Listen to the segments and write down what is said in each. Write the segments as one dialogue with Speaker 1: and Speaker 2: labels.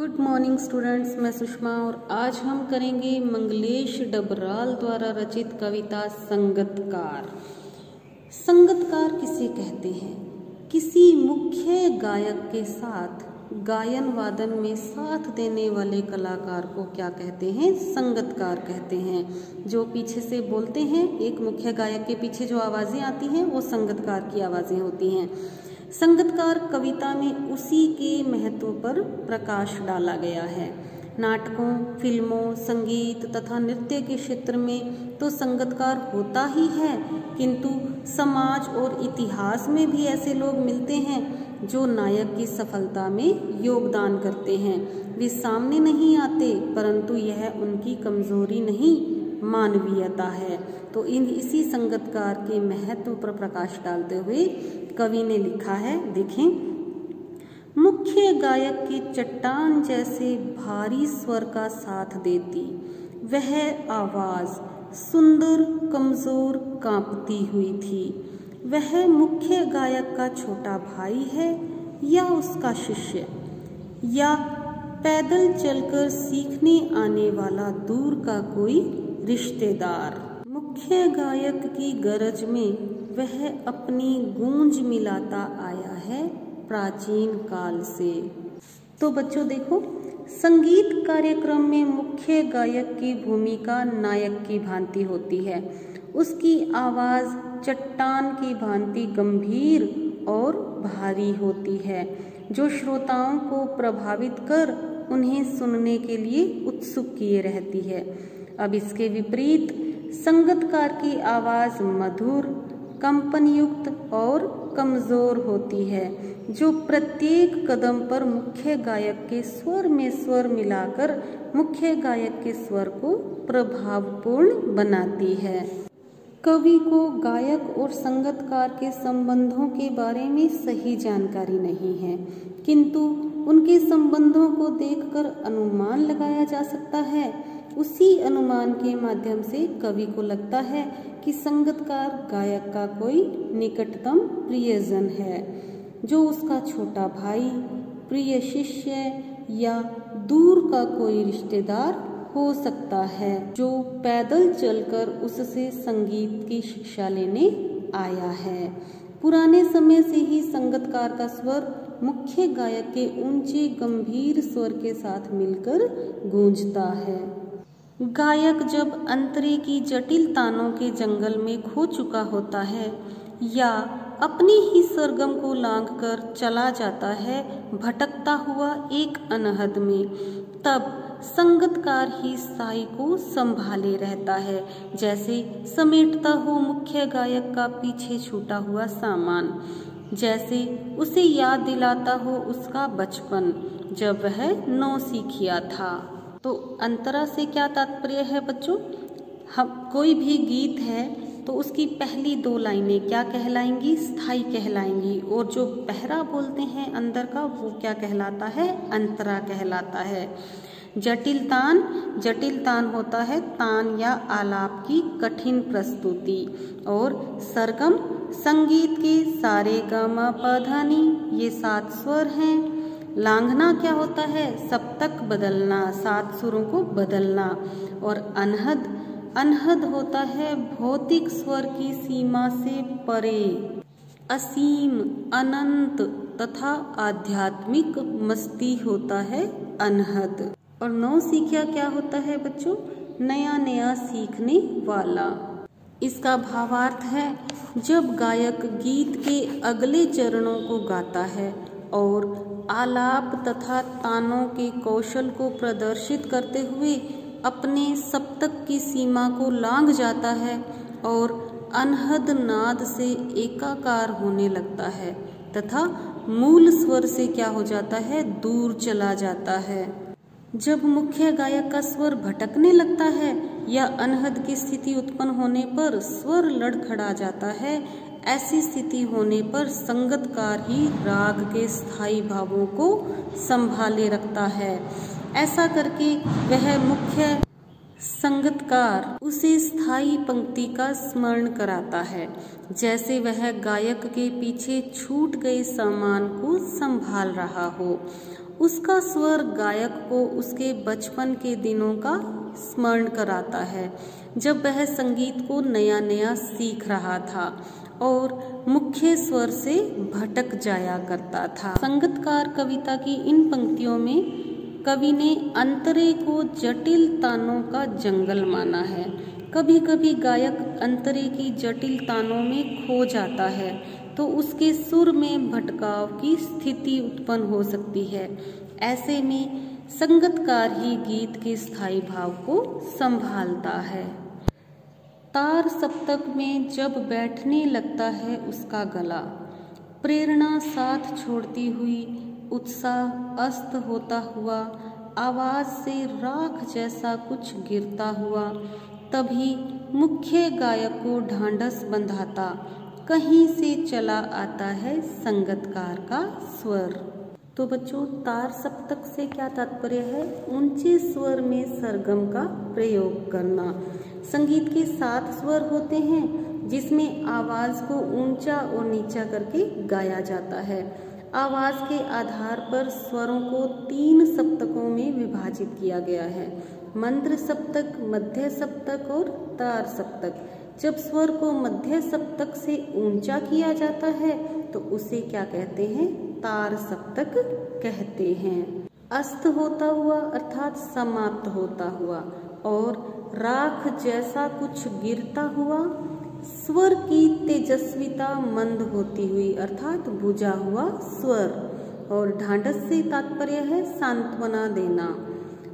Speaker 1: Good morning students, मैं सुषमा और आज हम करेंगे मंगलेश डबराल द्वारा रचित कविता संगतकार। संगतकार किसे कहते हैं? किसी मुख्य गायक के साथ गायन वादन में साथ देने वाले कलाकार को क्या कहते हैं? संगतकार कहते हैं। जो पीछे से बोलते हैं, एक मुख्य गायक के पीछे जो आवाजें आती हैं वो संगतकार की आवाजें होती हैं। संगतकार कविता में उसी के महत्व पर प्रकाश डाला गया है। नाटकों, फिल्मों, संगीत तथा नृत्य के क्षेत्र में तो संगतकार होता ही है, किंतु समाज और इतिहास में भी ऐसे लोग मिलते हैं जो नायक की सफलता में योगदान करते हैं। वे सामने नहीं आते, परंतु यह उनकी कमजोरी नहीं, मानवीयता है। तो इसी संगतकार के महत्व पर प्रकाश डालते हुए कवि ने लिखा है, देखें। मुख्य गायक की चट्टान जैसे भारी स्वर का साथ देती वह आवाज सुंदर कमजोर कांपती हुई थी। वह मुख्य गायक का छोटा भाई है या उसका शिष्य, या पैदल चलकर सीखने आने वाला दूर का कोई रिश्तेदार। मुख्य गायक की गरज में वह अपनी गूंज मिलाता आया है प्राचीन काल से। तो बच्चों देखो, संगीत कार्यक्रम में मुख्य गायक की भूमिका नायक की भांति होती है। उसकी आवाज चट्टान की भांति गंभीर और भारी होती है, जो श्रोताओं को प्रभावित कर उन्हें सुनने के लिए उत्सुक किए रहती है। अब इसके विपरीत संगतकार की आवाज मधुर, कंपन युक्त और कमजोर होती है, जो प्रत्येक कदम पर मुख्य गायक के स्वर में स्वर मिलाकर मुख्य गायक के स्वर को प्रभावपूर्ण बनाती है। कवि को गायक और संगतकार के संबंधों के बारे में सही जानकारी नहीं है, किंतु उनके संबंधों को देखकर अनुमान लगाया जा सकता है। उसी अनुमान के माध्यम से कवि को लगता है कि संगतकार गायक का कोई निकटतम प्रियजन है, जो उसका छोटा भाई, प्रिय शिष्य या दूर का कोई रिश्तेदार हो सकता है, जो पैदल चलकर उससे संगीत की शिक्षा लेने आया है। पुराने समय से ही संगतकार का स्वर मुख्य गायक के ऊंचे गंभीर स्वर के साथ मिलकर गूंजता है। गायक जब अंतरे की जटिल तानों के जंगल में खो चुका होता है या अपने ही सरगम को लांघकर चला जाता है भटकता हुआ एक अनहद में, तब संगतकार ही साई को संभाले रहता है, जैसे समेटता हो मुख्य गायक का पीछे छूटा हुआ सामान, जैसे उसे याद दिलाता हो उसका बचपन जब वह नौसिखिया था। तो अंतरा से क्या तात्पर्य है बच्चों? हम कोई भी गीत है तो उसकी पहली दो लाइनें क्या कहलाएंगी? स्थाई कहलाएंगी, और जो पहरा बोलते हैं अंदर का वो क्या कहलाता है? अंतरा कहलाता है। जटिल तान होता है तान या आलाप की कठिन प्रस्तुति, और सरगम संगीत के सारे ग म प ध नि, ये 7 स्वर हैं। लांघना क्या होता है? सप्तक बदलना, 7 सुरों को बदलना। और अनहद होता है भौतिक स्वर की सीमा से परे, असीम, अनंत तथा आध्यात्मिक मस्ती होता है अनहद। और नौसिखिया क्या होता है बच्चों? नया नया सीखने वाला। इसका भावार्थ है जब गायक गीत के अगले चरणों को गाता है और आलाप तथा तानों के कौशल को प्रदर्शित करते हुए अपने सप्तक की सीमा को लांघ जाता है और अनहद नाद से एकाकार होने लगता है तथा मूल स्वर से क्या हो जाता है? दूर चला जाता है। जब मुख्य गायक का स्वर भटकने लगता है या अनहद की स्थिति उत्पन्न होने पर स्वर लड़खड़ा जाता है, ऐसी स्थिति होने पर संगतकार ही राग के स्थायी भावों को संभाले रखता है। ऐसा करके वह मुख्य संगतकार उसे स्थायी पंक्ति का स्मरण कराता है, जैसे वह गायक के पीछे छूट गए सामान को संभाल रहा हो उसका स्वर गायक को उसके बचपन के दिनों का स्मरण कराता है, जब वह संगीत को नया नया सीख रहा था और मुख्य स्वर से भटक जाया करता था। संगतकार कविता की इन पंक्तियों में कवि ने अंतरे को जटिल तानों का जंगल माना है। कभी कभी गायक अंतरे की जटिल तानों में खो जाता है तो उसके सुर में भटकाव की स्थिति उत्पन्न हो सकती है। ऐसे में संगतकार ही गीत के स्थायी भाव को संभालता है। तार सप्तक में जब बैठने लगता है उसका गला, प्रेरणा साथ छोड़ती हुई, उत्साह अस्त होता हुआ, आवाज से राख जैसा कुछ गिरता हुआ, तभी मुख्य गायक को ढांढस बंधाता कहीं से चला आता है संगतकार का स्वर। तो बच्चों, तार सप्तक से क्या तात्पर्य है? ऊंचे स्वर में सरगम का प्रयोग करना। संगीत के 7 स्वर होते हैं जिसमें आवाज को ऊंचा और नीचा करके गाया जाता है। आवाज के आधार पर स्वरों को 3 सप्तकों में विभाजित किया गया है, मंद्र सप्तक, मध्य सप्तक और तार सप्तक। जब स्वर को मध्य सप्तक से ऊंचा किया जाता है तो उसे क्या कहते हैं? तार सप्तक कहते हैं। अस्त होता हुआ अर्थात समाप्त होता हुआ और राख जैसा कुछ गिरता हुआ, स्वर की तेजस्विता मंद होती हुई अर्थात बुझा हुआ स्वर। और ढांढस से तात्पर्य है सांत्वना देना।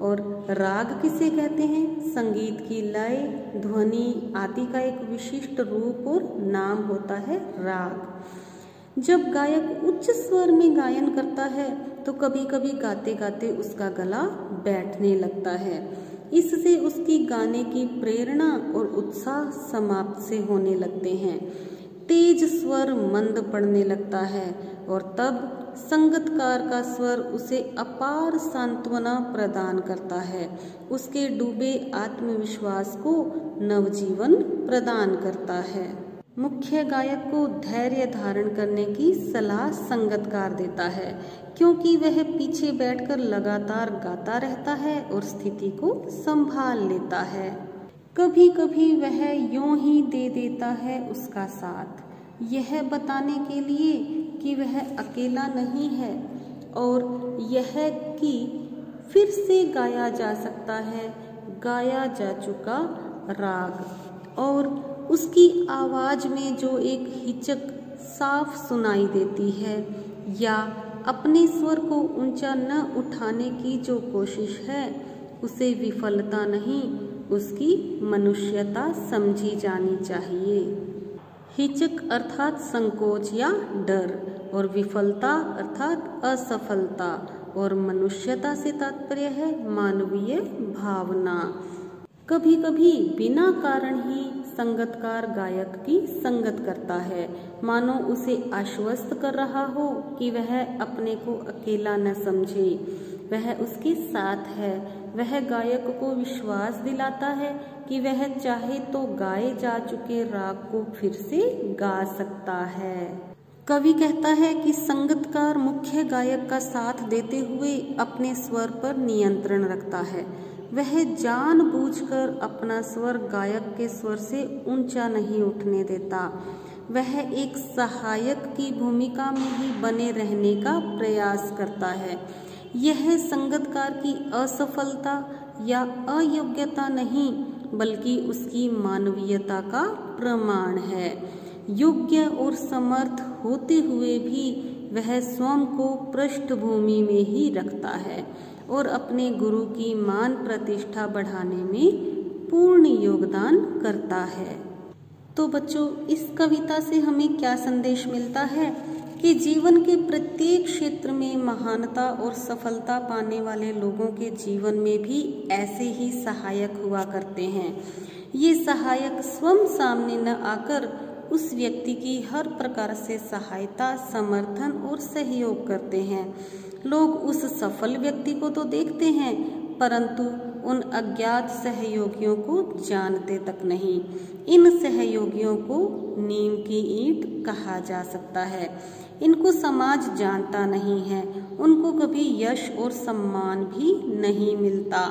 Speaker 1: और राग किसे कहते हैं? संगीत की लय, ध्वनि आदि का एक विशिष्ट रूप और नाम होता है राग। जब गायक उच्च स्वर में गायन करता है तो कभी कभी गाते गाते उसका गला बैठने लगता है। इससे उसकी गाने की प्रेरणा और उत्साह समाप्त से होने लगते हैं। तेज स्वर मंद पड़ने लगता है और तब संगतकार का स्वर उसे अपार सांत्वना प्रदान करता है, उसके डूबे आत्मविश्वास को नवजीवन प्रदान करता है। मुख्य गायक को धैर्य धारण करने की सलाह संगतकार देता है, क्योंकि वह पीछे बैठकर लगातार गाता रहता है और स्थिति को संभाल लेता है। कभी कभी वह यूं ही दे देता है उसका साथ, यह बताने के लिए कि वह अकेला नहीं है और यह कि फिर से गाया जा सकता है गाया जा चुका राग। और उसकी आवाज में जो एक हिचक साफ सुनाई देती है या अपने स्वर को ऊंचा न उठाने की जो कोशिश है, उसे विफलता नहीं, उसकी मनुष्यता समझी जानी चाहिए। हिचक अर्थात संकोच या डर और विफलता अर्थात असफलता और मनुष्यता से तात्पर्य है मानवीय भावना। कभी कभी बिना कारण ही संगतकार गायक की संगत करता है, मानो उसे आश्वस्त कर रहा हो कि वह अपने को अकेला न समझे, वह उसके साथ है। वह गायक को विश्वास दिलाता है कि वह चाहे तो गाए जा चुके राग को फिर से गा सकता है। कवि कहता है कि संगतकार मुख्य गायक का साथ देते हुए अपने स्वर पर नियंत्रण रखता है। वह जानबूझकर अपना स्वर गायक के स्वर से ऊंचा नहीं उठने देता। वह एक सहायक की भूमिका में ही बने रहने का प्रयास करता है। यह संगतकार की असफलता या अयोग्यता नहीं, बल्कि उसकी मानवीयता का प्रमाण है। योग्य और समर्थ होते हुए भी वह स्वयं को पृष्ठभूमि में ही रखता है और अपने गुरु की मान प्रतिष्ठा बढ़ाने में पूर्ण योगदान करता है। तो बच्चों, इस कविता से हमें क्या संदेश मिलता है कि जीवन के प्रत्येक क्षेत्र में महानता और सफलता पाने वाले लोगों के जीवन में भी ऐसे ही सहायक हुआ करते हैं। ये सहायक स्वयं सामने न आकर उस व्यक्ति की हर प्रकार से सहायता, समर्थन और सहयोग करते हैं। लोग उस सफल व्यक्ति को तो देखते हैं, परंतु उन अज्ञात सहयोगियों को जानते तक नहीं। इन सहयोगियों को नीम की ईंट कहा जा सकता है। इनको समाज जानता नहीं है, उनको कभी यश और सम्मान भी नहीं मिलता।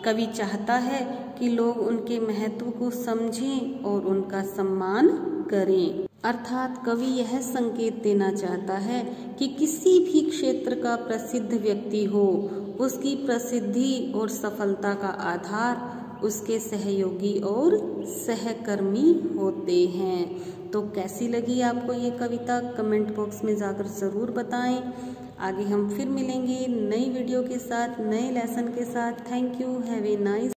Speaker 1: कवि चाहता है कि लोग उनके महत्व को समझें और उनका सम्मान करें। अर्थात कवि यह संकेत देना चाहता है कि किसी भी क्षेत्र का प्रसिद्ध व्यक्ति हो, उसकी प्रसिद्धि और सफलता का आधार उसके सहयोगी और सहकर्मी होते हैं। तो कैसी लगी आपको ये कविता, कमेंट बॉक्स में जाकर ज़रूर बताएं। आगे हम फिर मिलेंगे नई वीडियो के साथ, नए लेसन के साथ। Thank you, have a nice